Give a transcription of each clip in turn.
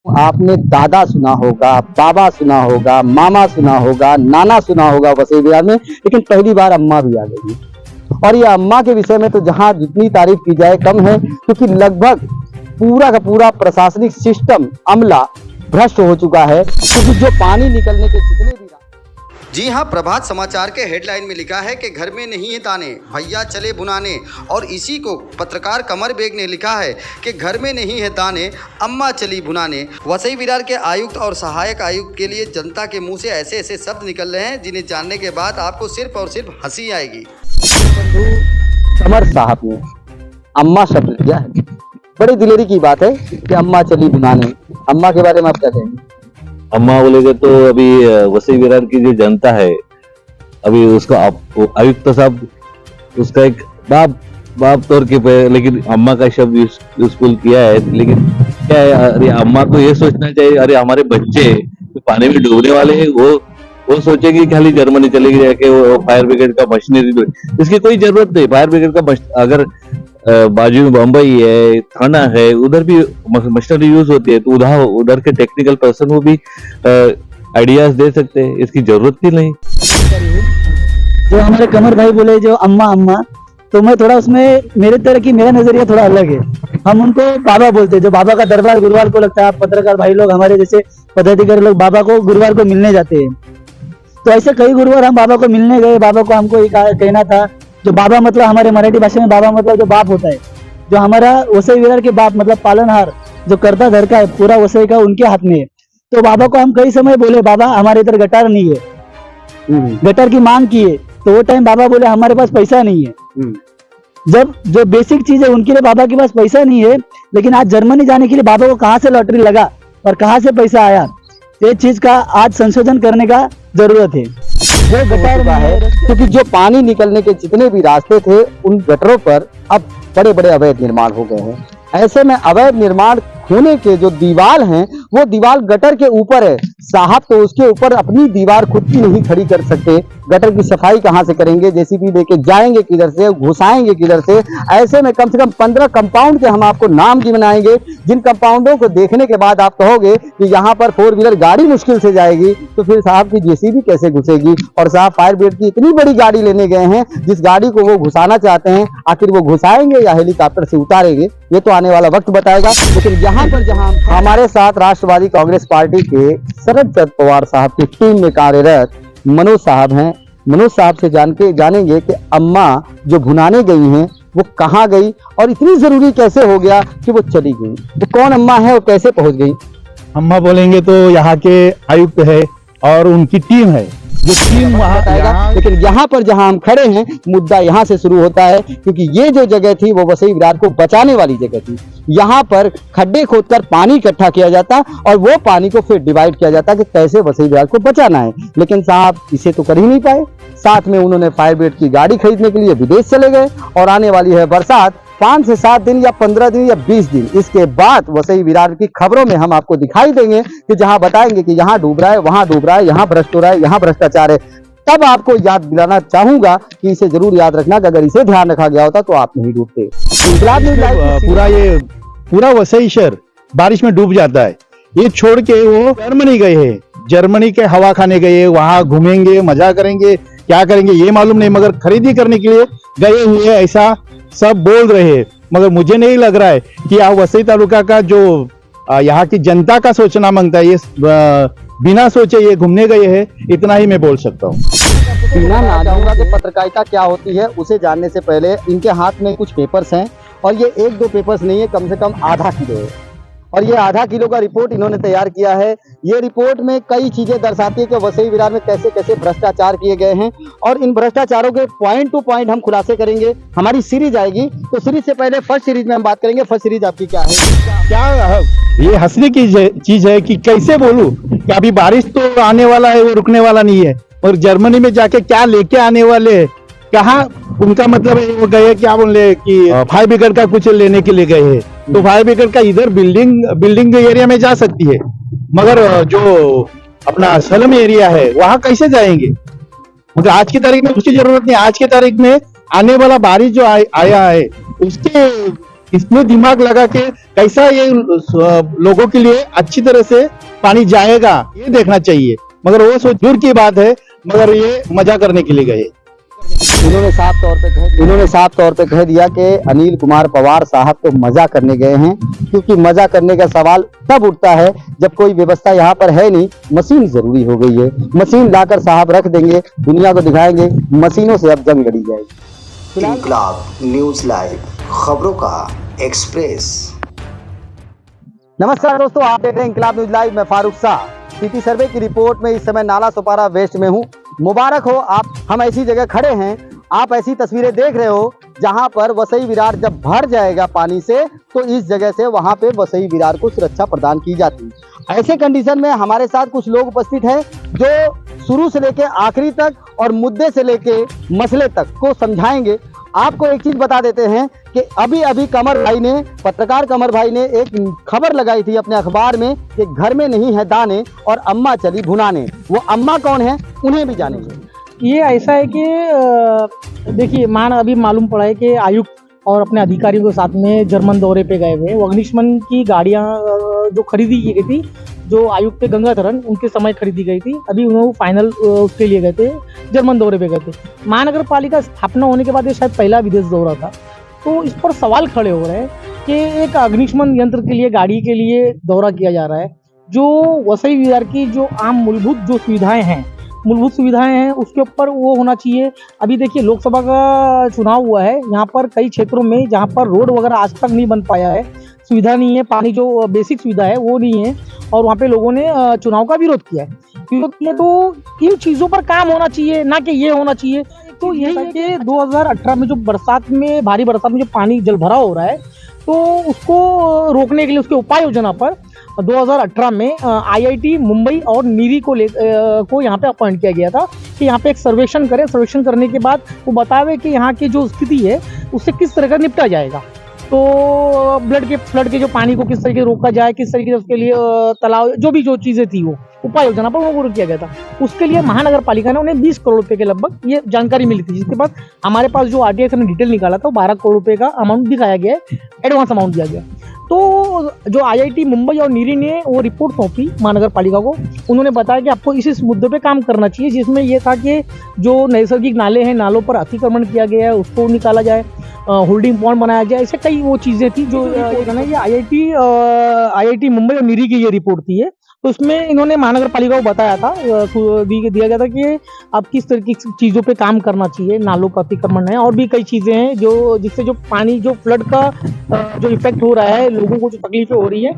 आपने दादा सुना होगा, बाबा सुना होगा, मामा सुना होगा, नाना सुना होगा वसई विरार में, लेकिन पहली बार अम्मा भी आ गई है। और ये अम्मा के विषय में तो जहां जितनी तारीफ की जाए कम है, क्योंकि लगभग पूरा का पूरा प्रशासनिक सिस्टम अमला भ्रष्ट हो चुका है। क्योंकि जो पानी निकलने के जितने भी जी हां, प्रभात समाचार के हेडलाइन में लिखा है कि घर में नहीं है दाने, भैया चले भुनाने। और इसी को पत्रकार कमर बेग ने लिखा है कि घर में नहीं है दाने, अम्मा चली भुनाने। वसई विरार के आयुक्त और सहायक आयुक्त के लिए जनता के मुंह से ऐसे ऐसे शब्द निकल रहे हैं जिन्हें जानने के बाद आपको सिर्फ और सिर्फ हंसी आएगी। कमर साहब ने अम्मा शब्द लिया है। बड़ी दिलेरी की बात है कि अम्मा चली भुनाने। अम्मा के बारे में आप क्या कहेंगे? अम्मा बोलेगे तो अभी वसई विरार की जो जनता है, अभी उसका आयुक्त साहब उसका एक बाप तौर के, लेकिन अम्मा का शब्द यूजफुल किया है। लेकिन क्या है, अरे अम्मा को ये सोचना चाहिए, अरे हमारे बच्चे तो पानी में डूबने वाले हैं, वो सोचेगी कि खाली जर्मनी चलेगी जाके वो फायर ब्रिगेड का मशीनरी। इसकी कोई जरूरत नहीं। फायर ब्रिगेड का अगर बाजू में बम्बई है, थाना है, उधर भी मशीनरी यूज होती है, तो उधर के टेक्निकल पर्सन वो भी आइडियाज दे सकते हैं। इसकी जरूरत ही नहीं। जो हमारे कमर भाई बोले जो अम्मा, तो मैं थोड़ा उसमें मेरा नजरिया थोड़ा अलग है। हम उनको बाबा बोलते हैं। जो बाबा का दरबार गुरुवार को लगता है, आप पत्रकार भाई लोग हमारे जैसे पदाधिकारी लोग बाबा को गुरुवार को मिलने जाते हैं। तो ऐसे कई गुरुवार हम बाबा को मिलने गए। बाबा को हमको कहना था, जो बाबा मतलब हमारे मराठी भाषा में बाबा मतलब जो बाप होता है, जो हमारा वसई विरार के बाप मतलब पालनहार, जो कर्ता धरता है पूरा वसई का, उनके हाथ में है। तो बाबा को हम कई समय बोले, बाबा हमारे इधर गटार नहीं है, गटर की मांग की है। तो वो टाइम बाबा बोले हमारे पास पैसा नहीं है। जब जो बेसिक चीज है उनके लिए बाबा के पास पैसा नहीं है, लेकिन आज जर्मनी जाने के लिए बाबा को कहाँ से लॉटरी लगा और कहाँ से पैसा आया, ये चीज का आज संशोधन करने का जरूरत है। वो गटर है, क्योंकि जो पानी निकलने के जितने भी रास्ते थे उन गटरों पर अब बड़े बड़े अवैध निर्माण हो गए हैं। ऐसे में अवैध निर्माण होने के जो दीवार हैं, वो दीवार गटर के ऊपर है। साहब तो उसके ऊपर अपनी दीवार खुद की नहीं खड़ी कर सकते। गटर की सफाई कहां से करेंगे? जेसीबी लेके जाएंगे किधर से, घुसाएंगे किधर से? ऐसे में कम से कम 15 कंपाउंड के हम आपको नाम गिनाएंगे, जिन कंपाउंडों को देखने के बाद आप कहोगे कि यहाँ पर 4 व्हीलर गाड़ी मुश्किल से जाएगी, तो फिर साहब की जेसीबी कैसे घुसेगी? और साहब फायर ब्रिगेड की इतनी बड़ी गाड़ी लेने गए हैं, जिस गाड़ी को वो घुसाना चाहते हैं, आखिर वो घुसाएंगे या हेलीकॉप्टर से उतारेंगे, ये तो आने वाला वक्त बताएगा। लेकिन यहाँ पर जहाँ हमारे साथ राष्ट्रवादी कांग्रेस पार्टी के शरद चंद्र पवार साहब की टीम में कार्यरत मनोज साहब हैं। मनोज साहब से जानेंगे कि अम्मा जो भुनाने गई हैं वो कहाँ गई और इतनी जरूरी कैसे हो गया कि वो चली गई। वो कौन अम्मा है और कैसे पहुंच गई? अम्मा बोलेंगे तो यहाँ के आयुक्त है और उनकी टीम है, जो टीम वहाँ बताएगा। लेकिन यहाँ पर जहाँ हम खड़े हैं, मुद्दा यहाँ से शुरू होता है, क्योंकि ये जो जगह थी वो वसई विरार को बचाने वाली जगह थी। यहाँ पर खड्डे खोदकर पानी इकट्ठा किया जाता और वो पानी को फिर डिवाइड किया जाता कि कैसे वसई विरार को बचाना है। लेकिन साहब इसे तो कर ही नहीं पाए। साथ में उन्होंने फायर ब्रिगेड की गाड़ी खरीदने के लिए विदेश चले गए और आने वाली है बरसात। 5 से 7 दिन या 15 दिन या 20 दिन इसके बाद वसई विरार की खबरों में हम आपको दिखाई देंगे कि जहां बताएंगे कि यहाँ डूब रहा है, वहां डूब रहा है, यहाँ भ्रष्ट हो रहा है, यहाँ भ्रष्टाचार है। तब आपको याद दिलाना चाहूंगा कि इसे जरूर याद रखना कि अगर इसे ध्यान रखा गया होता तो आप नहीं डूबते। पूरा वसई शहर बारिश में डूब जाता है। ये छोड़ के वो जर्मनी गए हैं, जर्मनी के हवा खाने गए, वहां घूमेंगे, मजा करेंगे, क्या करेंगे ये मालूम नहीं, मगर खरीदी करने के लिए गए हुए ऐसा सब बोल रहे हैं। मगर मुझे नहीं लग रहा है कि आप वसई तालुका का जो यहाँ की जनता का सोचना मांगता है, ये बिना सोचे ये घूमने गए हैं, इतना ही मैं बोल सकता हूँ। बिना ना जाऊंगा कि पत्रकारिता क्या होती है उसे जानने से पहले इनके हाथ में कुछ पेपर्स हैं, और ये 1-2 पेपर्स नहीं है, कम से कम आधा किलो है। और ये आधा किलो का रिपोर्ट इन्होंने तैयार किया है। ये रिपोर्ट में कई चीजें दर्शाती है कि वसई विरार में कैसे कैसे भ्रष्टाचार किए गए हैं, और इन भ्रष्टाचारों के पॉइंट टू पॉइंट हम खुलासे करेंगे। हमारी सीरीज आएगी, तो सीरीज से पहले फर्स्ट सीरीज में हम बात करेंगे। फर्स्ट सीरीज आपकी क्या है? क्या ये हंसने की चीज है कि कैसे बोलूं कि अभी बारिश तो आने वाला है, वो रुकने वाला नहीं है, और जर्मनी में जाके क्या लेके आने वाले हैं, कहाँ उनका मतलब है वो गए क्या बोले कि फायर ब्रिगेड का कुछ लेने के लिए गए हैं। तो फायर ब्रिगेड का इधर बिल्डिंग एरिया में जा सकती है, मगर जो अपना सलम एरिया है वहां कैसे जाएंगे? मगर आज की तारीख में उसकी जरूरत नहीं। आज की तारीख में आने वाला बारिश जो आया है उसके इसमें दिमाग लगा के कैसा ये लोगों के लिए अच्छी तरह से पानी जाएगा ये देखना चाहिए, मगर वो सोच दूर की बात है, मगर ये मजा करने के लिए गए। इन्होंने साफ तौर पे कह दिया कि अनिल कुमार पवार साहब तो मजा करने गए हैं, क्योंकि मजा करने का सवाल तब उठता है जब कोई व्यवस्था यहाँ पर है नहीं। मशीन जरूरी हो गई है, मशीन लाकर साहब रख देंगे, दुनिया को दिखाएंगे, मशीनों से अब जंग लड़ी जाएगी। इंकलाब न्यूज लाइव, खबरों का एक्सप्रेस। नमस्कार दोस्तों, आप देख रहे हैं इंकलाब न्यूज लाइव। मैं फारूक शाह। सीटी सर्वे की रिपोर्ट में इस समय नाला सोपारा वेस्ट में हूँ। मुबारक हो आप, हम ऐसी जगह खड़े हैं, आप ऐसी तस्वीरें देख रहे हो जहां पर वसई विरार जब भर जाएगा पानी से तो इस जगह से वहां पे वसई विरार को सुरक्षा प्रदान की जाती है। ऐसे कंडीशन में हमारे साथ कुछ लोग उपस्थित हैं जो शुरू से लेके आखिरी तक और मुद्दे से लेके मसले तक को समझाएंगे। आपको एक चीज बता देते हैं कि अभी अभी पत्रकार कमर भाई ने एक खबर लगाई थी अपने अखबार में कि घर में नहीं है दाने और अम्मा चली भुनाने। वो अम्मा कौन है उन्हें भी जानेंगे। ये ऐसा है कि देखिए अभी मालूम पड़ा है कि आयुक्त और अपने अधिकारियों के साथ में जर्मन दौरे पे गए हुए। वो अग्निशमन की गाड़ियां जो खरीदी की गई थी, जो आयुक्त गंगाधरन उनके समय खरीदी गई थी, अभी उन्होंने फाइनल उसके लिए गए थे, जर्मन दौरे पे गए थे। महानगर पालिका स्थापना होने के बाद ये शायद पहला विदेश दौरा था। तो इस पर सवाल खड़े हो रहे हैं कि एक अग्निशमन यंत्र के लिए, गाड़ी के लिए दौरा किया जा रहा है, जो वसई विहार की जो आम मूलभूत जो सुविधाएं हैं उसके ऊपर वो होना चाहिए। अभी देखिए लोकसभा का चुनाव हुआ है, यहाँ पर कई क्षेत्रों में जहाँ पर रोड वगैरह आज तक नहीं बन पाया है, सुविधा नहीं है, पानी जो बेसिक सुविधा है वो नहीं है, और वहाँ पे लोगों ने चुनाव का विरोध किया है। तो इन चीज़ों पर काम होना चाहिए, ना कि ये होना चाहिए। तो यही है कि 2018 में जो भारी बरसात में जो पानी जल भराव हो रहा है, तो उसको रोकने के लिए उसके उपाय योजना पर 2018 में IIT मुंबई और नीरी को यहाँ पे अपॉइंट किया गया था कि यहाँ पे एक सर्वेक्षण करें। सर्वेक्षण करने के बाद वो बतावे कि यहाँ की जो स्थिति है उससे किस तरह का निपटा जाएगा। तो फ्लड के जो पानी को किस तरीके से रोका जाए, किस तरीके से उसके लिए तालाब जो चीज़ें थी वो उपाय योजना पर वो किया गया था। उसके लिए महानगर पालिका ने उन्हें 20 करोड़ रुपए के लगभग ये जानकारी मिली थी, जिसके बाद हमारे पास जो RTI ने डिटेल निकाला था वो 12 करोड़ रुपए का अमाउंट दिखाया गया है, एडवांस अमाउंट दिया गया। तो जो IIT मुंबई और नीरी ने वो रिपोर्ट सौंपी महानगर पालिका को, उन्होंने बताया कि आपको इस मुद्दे पे काम करना चाहिए, जिसमें ये था कि जो नैसर्गिक नाले हैं, नालों पर अतिक्रमण किया गया है उसको निकाला जाए, होल्डिंग पॉइंट बनाया जाए। ऐसे कई वो चीज़ें थी जो ये IIT मुंबई और नीरी की ये रिपोर्ट थी। तो इसमें इन्होंने महानगर पालिका को बताया था, दिया गया था कि आप किस तरह की चीज़ों पे काम करना चाहिए, नालों का अतिक्रमण है और भी कई चीज़ें हैं जो जिससे जो पानी जो फ्लड का जो इफेक्ट हो रहा है, लोगों को जो तकलीफें हो रही है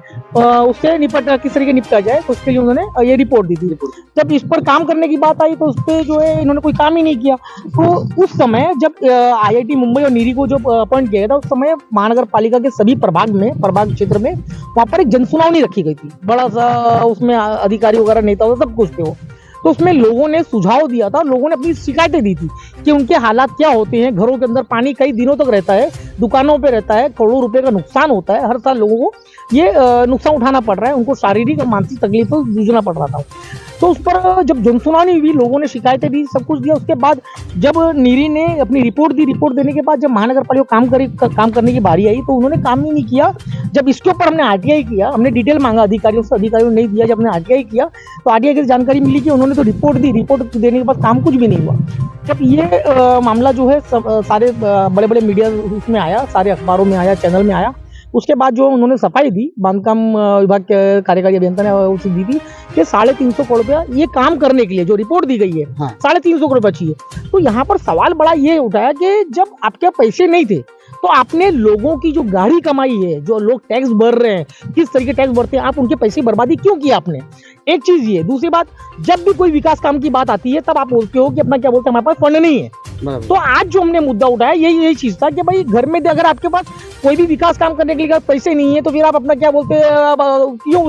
उससे किस तरीके निपटा जाए। तो उसके लिए उन्होंने ये रिपोर्ट दी थी। जब इस पर काम करने की बात आई तो उस पर जो है इन्होंने कोई काम ही नहीं किया। तो उस समय जब IIT मुंबई और नीरी को जो अपॉइंट किया गया था, उस समय महानगर पालिका के सभी प्रभाग क्षेत्र में वहाँ पर एक जनसुनवाई रखी गई थी, बड़ा सा उसमें अधिकारी वगैरह नेता सब कुछ थे वो। तो उसमें लोगों ने सुझाव दिया था, लोगों ने अपनी शिकायतें दी थी कि उनके हालात क्या होते हैं। घरों के अंदर पानी कई दिनों तक रहता है, दुकानों पे रहता है, करोड़ों रुपए का नुकसान होता है, हर साल लोगों को ये नुकसान उठाना पड़ रहा है, उनको शारीरिक और मानसिक तकलीफों से जूझना पड़ रहा था। तो उस पर जब जनसुनवाई हुई, लोगों ने शिकायतें दी, सब कुछ दिया। उसके बाद जब नीरी ने अपनी रिपोर्ट दी, रिपोर्ट देने के बाद जब महानगर पालिका काम करने की बारी आई तो उन्होंने काम ही नहीं किया। जब इसके ऊपर हमने RTI किया, हमने डिटेल मांगा अधिकारियों से, अधिकारियों ने नहीं दिया। जब हमने RTI किया तो RTI की जानकारी मिली कि उन्होंने तो रिपोर्ट दी, रिपोर्ट देने के बाद काम कुछ भी नहीं हुआ। जब ये मामला जो है सारे बड़े बड़े मीडिया उसमें आया, सारे अखबारों में आया, चैनल में आया, उसके बाद जो उन्होंने सफाई दी, बांधकाम विभाग के कार्यकारी अभियंता ने उसे दी थी कि 350 करोड़ रुपया ये काम करने के लिए जो रिपोर्ट दी गई है, 350 करोड़ रुपया चाहिए। तो यहाँ पर सवाल बड़ा ये उठाया कि जब आपके पैसे नहीं थे तो आपने लोगों की जो गाढ़ी कमाई है, जो लोग टैक्स भर रहे हैं, किस तरीके टैक्स भरते हैं, आप उनके पैसे बर्बादी क्यों की आपने? एक चीज ये। दूसरी बात, जब भी कोई विकास काम की बात आती है तब आप बोलते हो कि अपना क्या बोलते हैं, हमारे पास फंड नहीं है। तो आज जो हमने मुद्दा उठाया यही चीज था कि भाई घर में अगर आपके पास कोई भी विकास काम करने के लिए पैसे नहीं है तो फिर आप अपना क्या बोलते हैं, क्यों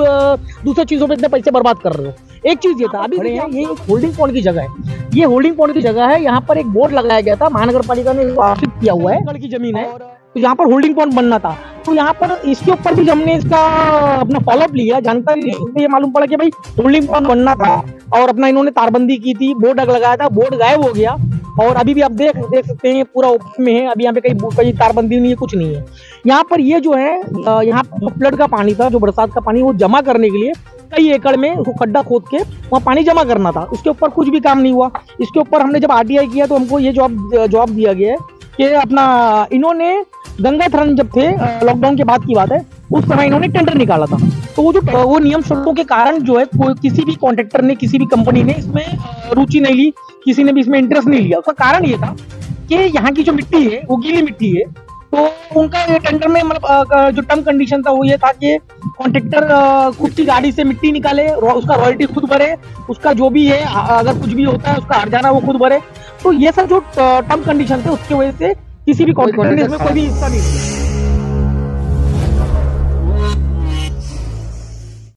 दूसरे चीजों पे इतने पैसे बर्बाद कर रहे हो? एक चीज ये था। अभी ये होल्डिंग पॉइंट की जगह है, ये होल्डिंग पॉइंट की जगह है। यहाँ पर एक बोर्ड लगाया गया था, महानगर पालिका ने आश्रित किया हुआ है, एकड़ की जमीन है, तो यहाँ पर होल्डिंग पॉइंट बनना था। तो यहाँ पर इसके ऊपर भी हमने इसका अपना फॉलोअप लिया, जानकारी ये मालूम पड़ा कि भाई होल्डिंग पॉइंट बनना था और अपना इन्होंने तारबंदी की थी, बोर्ड लगाया था, बोर्ड गायब हो गया। और अभी भी आप देख सकते हैं पूरा ओपन में है। अभी यहाँ पे कहीं तारबंदी नहीं है, कुछ नहीं है। यहाँ पर ये जो है यहाँ फ्लड का पानी था, जो बरसात का पानी, वो जमा करने के लिए कई एकड़ में वो खड्डा खोद के वहाँ पानी जमा करना था। उसके ऊपर कुछ भी काम नहीं हुआ। इसके ऊपर हमने जब आरटीआई किया तो हमको ये जवाब दिया गया है कि अपना इन्होंने गंगाथरन जब थे, लॉकडाउन के बाद की बात है, उस समय इन्होंने टेंडर निकाला था। तो वो नियम शर्तों के कारण जो है किसी भी कॉन्ट्रैक्टर ने, किसी भी कंपनी ने इसमें रुचि नहीं ली, किसी ने भी इसमें इंटरेस्ट नहीं लिया। उसका कारण ये था कि यहाँ की जो मिट्टी है वो गीली मिट्टी है। तो उनका टेंडर में मतलब जो टर्म कंडीशन था वो ये था कि कॉन्ट्रैक्टर खुद की गाड़ी से मिट्टी निकाले, उसका रॉयल्टी खुद भरे, उसका जो भी है अगर कुछ भी होता है उसका हर्जाना वो खुद भरे। तो ये सब जो टर्म कंडीशन थे उसकी वजह से किसी भी कॉन्ट्रैक्टर ने इसमें कोई भी हिस्सा नहीं लिया।